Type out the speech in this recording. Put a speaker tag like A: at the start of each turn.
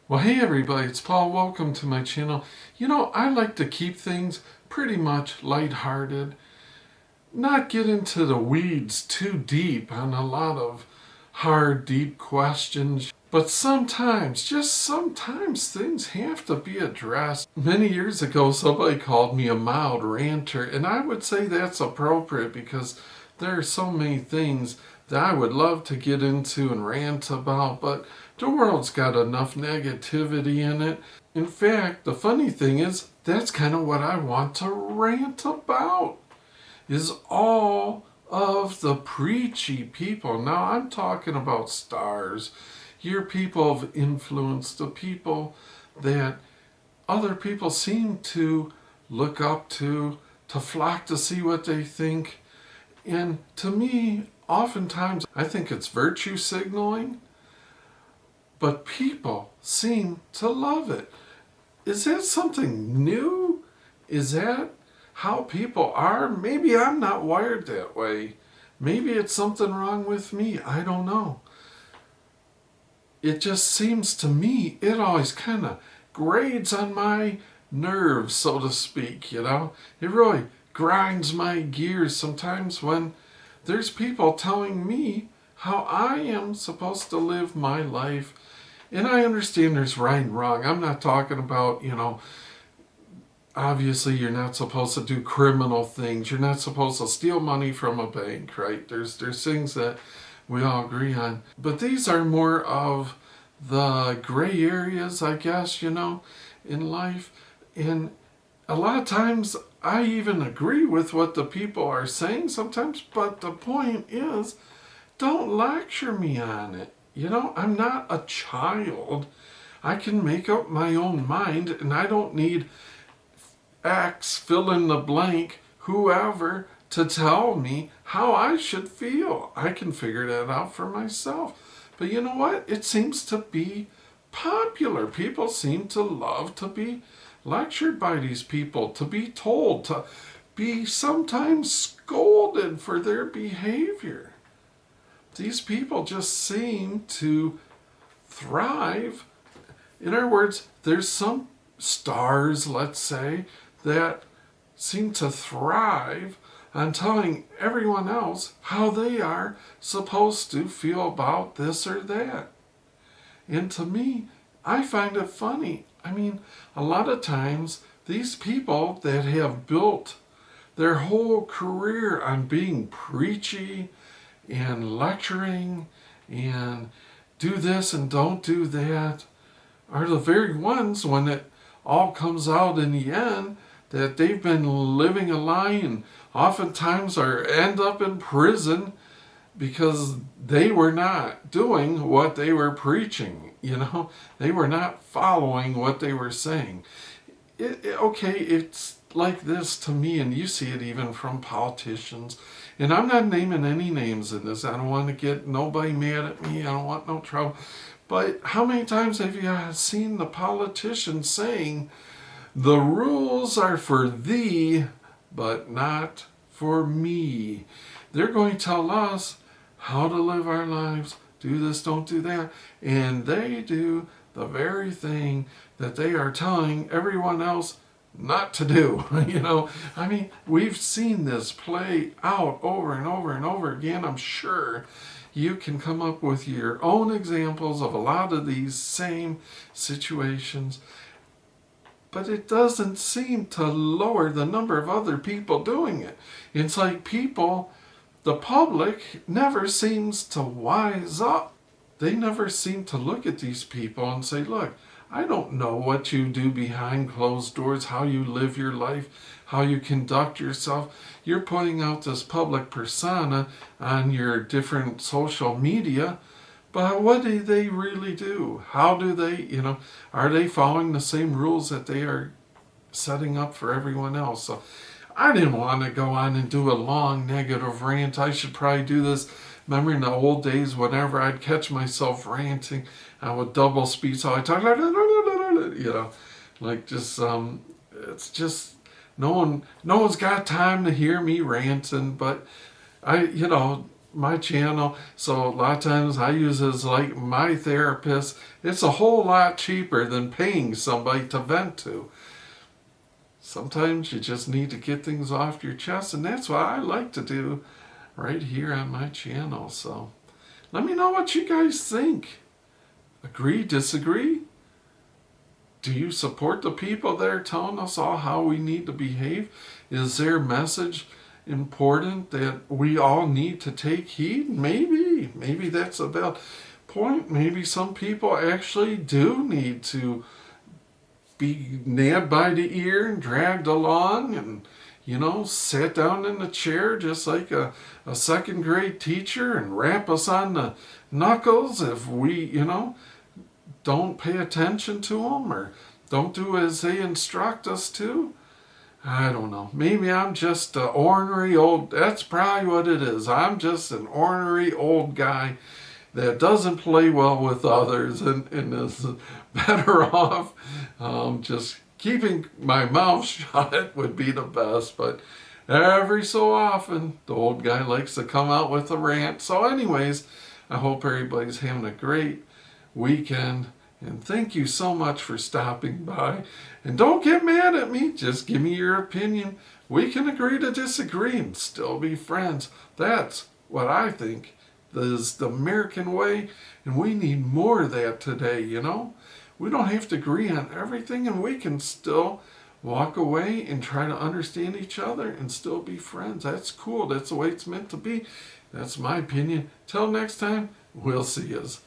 A: Well, hey everybody, it's Paul. Welcome to my channel. I like to keep things pretty much lighthearted, not get into the weeds too deep on a lot of hard, deep questions. But sometimes, just sometimes, things have to be addressed. Many years ago, somebody called me a mild ranter, and I would say that's appropriate because there are so many things that I would love to get into and rant about, but the world's got enough negativity in it. In fact, the funny thing is, that's kind of what I want to rant about, is all of the preachy people. Now, I'm talking about stars, your people of influence, the people that other people seem to look up to flock to see what they think. And to me, oftentimes, I think it's virtue signaling, but people seem to love it. Is that something new? Is that how people are? Maybe I'm not wired that way. Maybe it's something wrong with me. I don't know. It just seems to me, it always kind of grades on my nerves, so to speak, It really grinds my gears sometimes when there's people telling me how I am supposed to live my life. And I understand there's right and wrong. I'm not talking about, obviously you're not supposed to do criminal things. You're not supposed to steal money from a bank, right? There's things that we all agree on. But these are more of the gray areas, I guess, in life. And a lot of times I even agree with what the people are saying sometimes, but the point is, don't lecture me on it. I'm not a child. I can make up my own mind, and I don't need X, fill in the blank, whoever, to tell me how I should feel. I can figure that out for myself. But you know what? It seems to be popular. People seem to love to be lectured by these people, to be told, to be sometimes scolded for their behavior. These people just seem to thrive. In other words, there's some stars, let's say, that seem to thrive on telling everyone else how they are supposed to feel about this or that. And to me, I find it funny. I mean, a lot of times, these people that have built their whole career on being preachy and lecturing and do this and don't do that are the very ones, when it all comes out in the end, that they've been living a lie and oftentimes end up in prison because they were not doing what they were preaching. They were not following what they were saying. Okay, it's like this to me, and you see it even from politicians. And I'm not naming any names in this. I don't want to get nobody mad at me. I don't want no trouble. But how many times have you seen the politicians saying, the rules are for thee, but not for me? They're going to tell us how to live our lives. Do this, don't do that. And they do the very thing that they are telling everyone else not to do. I mean, we've seen this play out over and over and over again. I'm sure you can come up with your own examples of a lot of these same situations. But it doesn't seem to lower the number of other people doing it. It's like the public never seems to wise up. They never seem to look at these people and say, look, I don't know what you do behind closed doors, how you live your life, how you conduct yourself. You're putting out this public persona on your different social media, but what do they really do? How do they, are they following the same rules that they are setting up for everyone else? So I didn't want to go on and do a long negative rant. I should probably do this. Remember in the old days, whenever I'd catch myself ranting, I would double speed, so I talk, like just it's just no one's got time to hear me ranting. But I my channel, so a lot of times I use it as like my therapist. It's a whole lot cheaper than paying somebody to vent to. Sometimes you just need to get things off your chest, and that's what I like to do right here on my channel. So let me know what you guys think. Agree, disagree? Do you support the people that are telling us all how we need to behave? Is their message important that we all need to take heed? Maybe that's a bad point. Maybe some people actually do need to be nabbed by the ear and dragged along and, sat down in the chair just like a second grade teacher and rap us on the knuckles if we, don't pay attention to them or don't do as they instruct us to. I don't know. Maybe I'm just an ornery old, that's probably what it is. I'm just an ornery old guy that doesn't play well with others and is better off just keeping my mouth shut would be the best. But every so often, the old guy likes to come out with a rant. So anyways, I hope everybody's having a great weekend. And thank you so much for stopping by. And don't get mad at me. Just give me your opinion. We can agree to disagree and still be friends. That's what I think is the American way. And we need more of that today, We don't have to agree on everything, and we can still walk away and try to understand each other and still be friends. That's cool. That's the way it's meant to be. That's my opinion. Till next time, we'll see yous.